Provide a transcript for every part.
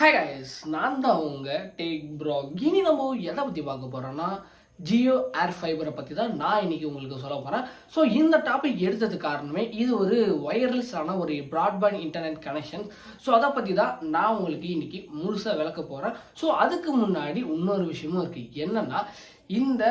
Hi guys, நான் தான் உங்கள் டேக் ப்ரோ. இனி நம்ம எதை பற்றி பார்க்க போகிறோன்னா ஜியோ ஏர் ஃபைபரை பற்றி தான் நான் இன்றைக்கி உங்களுக்கு சொல்ல போகிறேன். ஸோ இந்த டாபிக் எடுத்ததுக்கு காரணமே இது ஒரு ஒயர்லெஸ்ஸான ஒரு ப்ராட்பேண்ட் இன்டர்நெட் கனெக்ஷன். ஸோ அதை பற்றி தான் நான் உங்களுக்கு இன்றைக்கி முழுசாக விளக்க போகிறேன். ஸோ அதுக்கு முன்னாடி இன்னொரு விஷயமும் இருக்குது. என்னென்னா, இந்த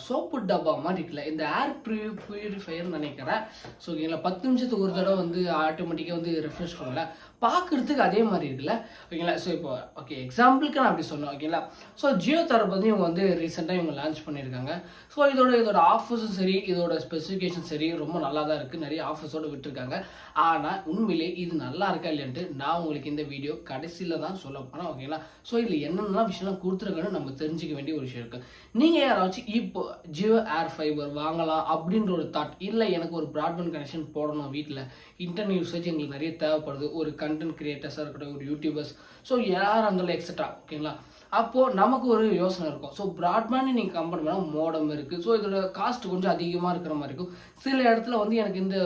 சோப்பு டப்பா மாதிரி இருக்குல்ல, இந்த ஏர் பியூரிஃபையர்னு நினைக்கிறேன். ஸோ ஓகேங்களா, 10 நிமிஷத்துக்கு ஒரு தடவை வந்து ஆட்டோமேட்டிக்காக வந்து ரெஃப்ரெஷ் பண்ணல, பார்க்குறதுக்கு அதே மாதிரி இருக்குல்ல. ஓகேங்களா, ஸோ இப்போ ஓகே எக்ஸாம்பிளுக்கு நான் அப்படி சொன்னேன். ஓகேங்களா, ஸோ ஜியோ தரப்பு வந்து இவங்க வந்து ரீசெண்டாக இவங்க லான்ச் பண்ணியிருக்காங்க. ஸோ இதோட ஆஃபர்ஸும் சரி, இதோட ஸ்பெசிஃபிகேஷன் சரி, ரொம்ப நல்லா தான் இருக்குது. நிறைய ஆஃபர்ஸோடு விட்டுருக்காங்க. ஆனால் உண்மையிலே இது நல்லா இருக்கா இல்லைன்ட்டு நான் உங்களுக்கு இந்த வீடியோ கடைசியில் தான் சொல்ல போனேன். ஓகேங்களா, ஸோ இதில் என்னென்னலாம் விஷயம்லாம் கொடுத்துருக்கான்னு நம்ம தெரிஞ்சிக்க வேண்டிய ஒரு விஷயம் இருக்குது. நீங்கள் யாராச்சும் இப்போ ஜியோ ஏர் ஃபைபர் வாங்கலாம் அப்படின்ற ஒரு தாட், இல்லை எனக்கு ஒரு ப்ராட்பேண்ட் கனெக்ஷன் போடணும், வீட்டில் இன்டர்நெட் யூசேஜ் எங்களுக்கு நிறைய தேவைப்படுது, ஒரு கண்டென்ட் கிரியேட்டர்ஸாக இருக்கட்டும், ஒரு யூடியூபர்ஸ், ஸோ யாராக இருந்தாலும் எக்ஸட்ரா, ஓகேங்களா, அப்போது நமக்கு ஒரு யோசனை இருக்கும். ஸோ ப்ராட்பேண்ட் நீங்கள் கம்பேர் பண்ணால் மோடம் இருக்குது. ஸோ இதோட காஸ்ட் கொஞ்சம் அதிகமாக இருக்கிற மாதிரி இருக்கும். சில இடத்துல வந்து எனக்கு இந்த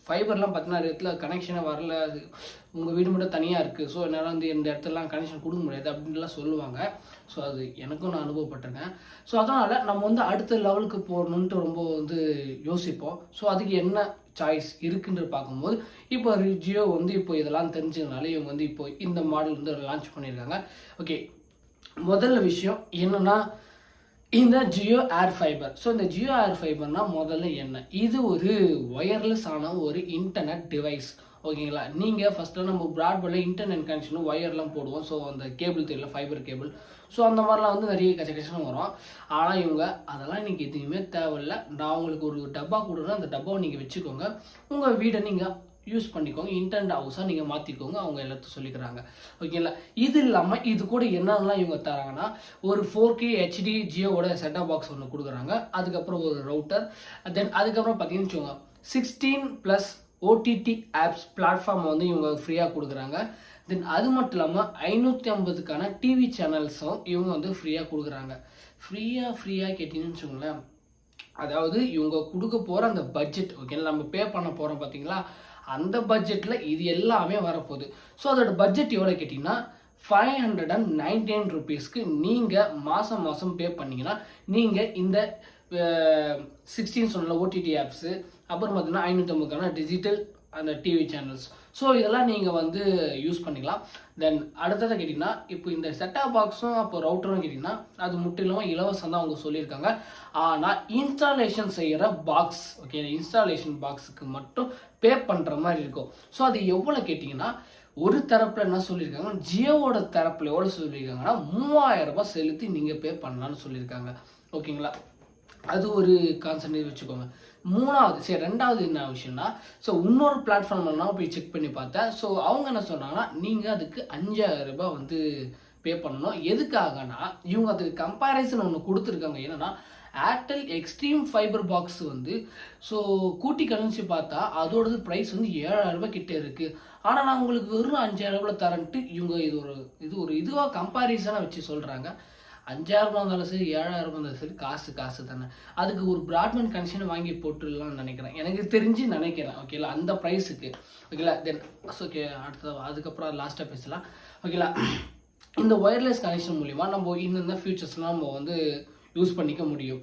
ஃபைபர்லாம் பார்த்தீங்கன்னா இடத்துல கனெக்ஷனே வரல, உங்கள் வீடு மட்டும் தனியாக இருக்குது, ஸோ என்னால் வந்து இந்த இடத்துலலாம் கனெக்ஷன் கொடுக்க முடியாது அப்படின்லாம் சொல்லுவாங்க. ஸோ அது எனக்கும் நான் அனுபவப்பட்டிருக்கேன். ஸோ அதனால் நம்ம வந்து அடுத்த லெவலுக்கு போகணுன்ட்டு ரொம்ப வந்து யோசிப்போம். ஸோ அதுக்கு என்ன சாய்ஸ் இருக்குன்னு பார்க்கும்போது இப்போ ஜியோ வந்து இப்போ இதெல்லாம் தெரிஞ்சதுனால இவங்க வந்து இப்போ இந்த மாடல் வந்து லான்ச் பண்ணியிருக்காங்க. ஓகே, முதல்ல விஷயம் என்னென்னா இந்த ஜியோ ஏர் ஃபைபர். ஸோ இந்த ஜியோ ஏர் ஃபைபர்னா முதல்ல என்ன, இது ஒரு ஒயர்லெஸ் ஆன ஒரு இன்டர்நெட் டிவைஸ். ஓகேங்களா, நீங்கள் ஃபஸ்ட்டு நம்ம ப்ராட்பேண்டில் இன்டர்நெட் கனெக்ஷனும் ஒயர்லாம் போடுவோம். ஸோ அந்த கேபிள் தெரியல, ஃபைபர் கேபிள், ஸோ அந்த மாதிரிலாம் வந்து நிறைய கச்சம் வரும். ஆனால் இவங்க அதெல்லாம் இன்றைக்கி எதுவுமே தேவையில்லை. நான் உங்களுக்கு ஒரு டப்பா கொடுக்குறேன், அந்த டப்பாவை நீங்கள் வச்சுக்கோங்க, உங்கள் வீடை நீங்கள் யூஸ் பண்ணிக்கோங்க, இன்டர்நெட் ஹவுஸாக நீங்கள் மாற்றிக்கோங்க, அவங்க எல்லாத்தையும் சொல்லிக்கிறாங்க. ஓகேங்களா, இது இல்லாமல் இது கூட என்னென்னலாம் இவங்க தராங்கன்னா, ஒரு 4K HD ஜியோவோட செட்டப் பாக்ஸ் ஒன்று கொடுக்குறாங்க. அதுக்கப்புறம் ஒரு ரவுட்டர், தென் அதுக்கப்புறம் பார்த்தீங்கன்னு வச்சுக்கோங்க 16+ OTT ஆப்ஸ் பிளாட்ஃபார்ம் வந்து இவங்க ஃப்ரீயாக கொடுக்குறாங்க. தென் அது மட்டும் இல்லாமல் 550க்கான டிவி சேனல்ஸும் இவங்க வந்து ஃப்ரீயாக கொடுக்குறாங்க. ஃப்ரீயாக கேட்டிங்கன்னு வச்சுக்கோங்களேன், அதாவது இவங்க கொடுக்க போகிற அந்த பட்ஜெட், ஓகேங்களா, நம்ம பே பண்ண போகிறோம் பார்த்தீங்களா, அந்த பட்ஜெட்டில் இது எல்லாமே வரப்போகுது. ஸோ அதோட பட்ஜெட் எவ்வளோ கேட்டிங்கன்னா 599 ருபீஸ்க்கு நீங்கள் மாதம் பே பண்ணிங்கன்னா நீங்கள் இந்த 16 சொன்ன ஓடிடி ஆப்ஸு, அப்புறம் பார்த்தீங்கன்னா 550க்கான டிஜிட்டல் அந்த டிவி சேனல்ஸ், ஸோ இதெல்லாம் நீங்கள் வந்து யூஸ் பண்ணிக்கலாம். தென் அடுத்ததை கேட்டிங்கன்னா, இப்போ இந்த செட்டாப் பாக்ஸும் அப்போ ரவுட்டரும் கேட்டிங்கன்னா அது முற்றிலும் இலவசம் தான் அவங்க சொல்லியிருக்காங்க. ஆனால் இன்ஸ்டாலேஷன் செய்கிற பாக்ஸ், ஓகே, இன்ஸ்டாலேஷன் பாக்ஸுக்கு மட்டும் பே பண்ணுற மாதிரி இருக்கும். ஸோ அது எவ்வளோ கேட்டிங்கன்னா, ஒரு தரப்பில் என்ன சொல்லியிருக்காங்க, ஜியோவோட தரப்பில் எவ்வளோ சொல்லியிருக்காங்கன்னா 3000 ரூபாய் செலுத்தி நீங்கள் பே பண்ணலான்னு சொல்லியிருக்காங்க. ஓகேங்களா, அது ஒரு கான்செப்ட் வச்சுக்கோங்க. ரெண்டாவது என்ன விஷயம்னா, ஸோ இன்னொரு பிளாட்ஃபார்ம்லாம் போய் செக் பண்ணி பார்த்தேன். ஸோ அவங்க என்ன சொன்னாங்கன்னா, நீங்கள் அதுக்கு 5000 ரூபாய் வந்து பே பண்ணணும். எதுக்காகனா, இவங்க அதுக்கு கம்பேரிசன் ஒன்று கொடுத்துருக்காங்க. என்னன்னா, ஏர்டெல் எக்ஸ்ட்ரீம் ஃபைபர் பாக்ஸ் வந்து ஸோ கூட்டி கழிச்சு பார்த்தா அதோடது ப்ரைஸ் வந்து 7000 ரூபாய் கிட்டே இருக்குது. ஆனால் நான் உங்களுக்கு வெறும் 5000 ரூபாய் தரேன்ட்டு இவங்க இது இதுவாக கம்பேரிசனாக வச்சு சொல்கிறாங்க. 5000 ரூபாய் இருந்தாலும் சரி, 7000 ரூபாய் இருந்தாலும் சரி, காசு தானே. அதுக்கு ஒரு ப்ராட்பேண்ட் கனெக்ஷனை வாங்கி போட்டுடலாம்னு நினைக்கிறேன், எனக்கு தெரிஞ்சு நினைக்கிறேன். ஓகேங்களா, அந்த ப்ரைஸுக்கு. ஓகேங்களா, தென் ஓகே, அதுக்கப்புறம் லாஸ்ட்டாக பேசலாம். ஓகேங்களா, இந்த ஒயர்லெஸ் கனெக்ஷன் மூலிமா நம்ம இந்த ஃபியூச்சர்ஸ்லாம் நம்ம வந்து யூஸ் பண்ணிக்க முடியும்.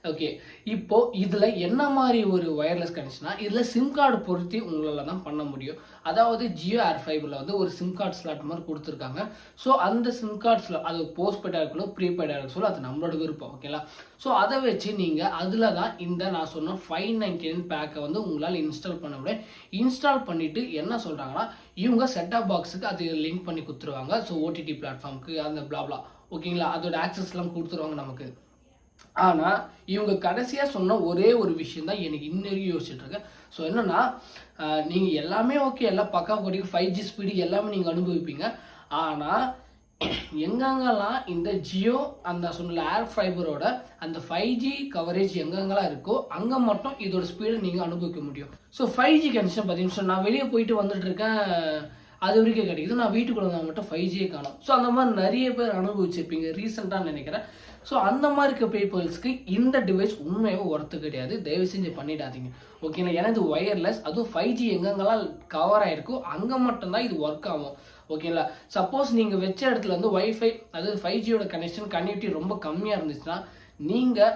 ஓகே, இப்போ இதில் என்ன மாதிரி ஒரு ஒயர்லெஸ் கனெக்ஷனா, இதில் சிம் கார்டு பொருத்தி உங்களால் தான் பண்ண முடியும். அதாவது ஜியோ ஏர் ஃபைபரில் வந்து ஒரு சிம் கார்டு ஸ்லாட் மாதிரி கொடுத்துருக்காங்க. ஸோ அந்த சிம் கார்டு ஸ்லாட், அது போஸ்ட் பெய்டாக இருக்கணும், ப்ரீபெய்டாக இருக்கணும், அது நம்மளோட விருப்பம். ஓகேங்களா, ஸோ அதை வச்சு நீங்கள் அதில் தான் இந்த நான் சொன்ன 599 பேக்கை வந்து உங்களால் இன்ஸ்டால் பண்ண முடியும். இன்ஸ்டால் பண்ணிவிட்டு என்ன சொல்கிறாங்கன்னா, இவங்க செட்டாப் பாக்ஸுக்கு அது லிங்க் பண்ணி கொடுத்துருவாங்க. ஸோ ஓடிடி பிளாட்ஃபார்முக்கு அந்த பிளாப்லா, ஓகேங்களா, அதோட ஆக்சஸ்லாம் கொடுத்துருவாங்க நமக்கு. ஆனால் இவங்க கடைசியாக சொன்ன ஒரே ஒரு விஷயம் தான் எனக்கு இன்னும் யோசிச்சுட்டு இருக்கேன். ஸோ என்னன்னா, நீங்கள் எல்லாமே ஓகே, எல்லாம் பக்கா போட்டிக்கு 5G ஸ்பீடு எல்லாமே நீங்கள் அனுபவிப்பீங்க. ஆனால் எங்கெங்கெல்லாம் இந்த ஜியோ அந்த சொன்ன ஏர் ஃபைபரோட அந்த 5G கவரேஜ் எங்கெங்கெல்லாம் இருக்கோ அங்கே மட்டும் இதோட ஸ்பீடை நீங்கள் அனுபவிக்க முடியும். ஸோ 5G கனெக்ஷன் பார்த்தீங்கன்னா, நான் வெளியே போயிட்டு வந்துட்டு இருக்கேன், அது வரைக்கும் கிடைக்குது, நான் வீட்டுக்குள்ள வந்தால் மட்டும் 5G காணும். ஸோ அந்த மாதிரி நிறைய பேர் அனுபவிச்சிருப்பீங்க ரீசெண்டாக நினைக்கிறேன். ஸோ அந்த மாதிரி இருக்க பீப்புள்ஸ்க்கு இந்த டிவைஸ் உண்மையாக ஒர்த்து கிடையாது, தயவு செஞ்சு பண்ணிடாதீங்க. ஓகேங்களா, ஏன்னா இது ஒயர்லெஸ், அதுவும் 5G எங்கெங்கெல்லாம் கவர் ஆகிருக்கோ அங்கே மட்டும்தான் இது ஒர்க் ஆகும். ஓகேங்களா. சப்போஸ் நீங்கள் வச்ச இடத்துல வந்து வைஃபை அதாவது 5Gயோட கனெக்டிவிட்டி ரொம்ப கம்மியாக இருந்துச்சுன்னா நீங்கள்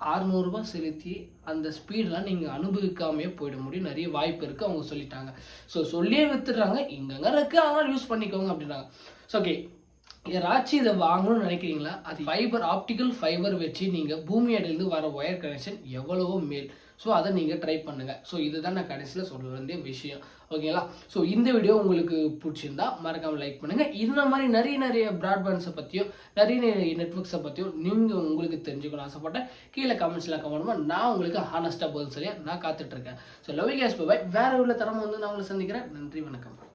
₹600 செலுத்தி அந்த ஸ்பீடெலாம் நீங்கள் அனுபவிக்காமே போயிட முடியும். நிறைய வாய்ப்பு இருக்குது அவங்க சொல்லிட்டாங்க. ஸோ சொல்லியே வித்துடுறாங்க, இங்கங்க இருக்குது அதனால் யூஸ் பண்ணிக்கோங்க அப்படின்றாங்க. ஸோ ஓகே, யாராச்சும் இதை வாங்கணும்னு நினைக்கிறீங்களா? அது ஆப்டிக்கல் ஃபைபர் வச்சு நீங்கள் பூமி அடியிலிருந்து வர ஒயர் கனெக்ஷன் எவ்வளவோ மேல். ஸோ அதை நீங்கள் ட்ரை பண்ணுங்கள். ஸோ இதுதான் நான் கடைசியில் சொல்ல வேண்டிய விஷயம். ஓகேங்களா. ஸோ இந்த வீடியோ உங்களுக்கு பிடிச்சிருந்தா மறக்காமல் லைக் பண்ணுங்கள். இந்த மாதிரி நிறைய ப்ராட்பேண்ட்ஸை பற்றியும் நிறைய நெட்வொர்க்ஸை பற்றியும் நீங்கள் உங்களுக்கு தெரிஞ்சுக்கணும் ஆசைப்பட்டேன். கீழே கமெண்ட்ஸில் கமெண்ட் பண்ணுவோம். நான் உங்களுக்கு ஹானஸ்ட்டாக பதில் சரியாக நான் காத்துட்ருக்கேன். So love you guys, bye. வேறு உள்ள தரமாக வந்து நான் உங்களை சந்திக்கிறேன். நன்றி, வணக்கம்.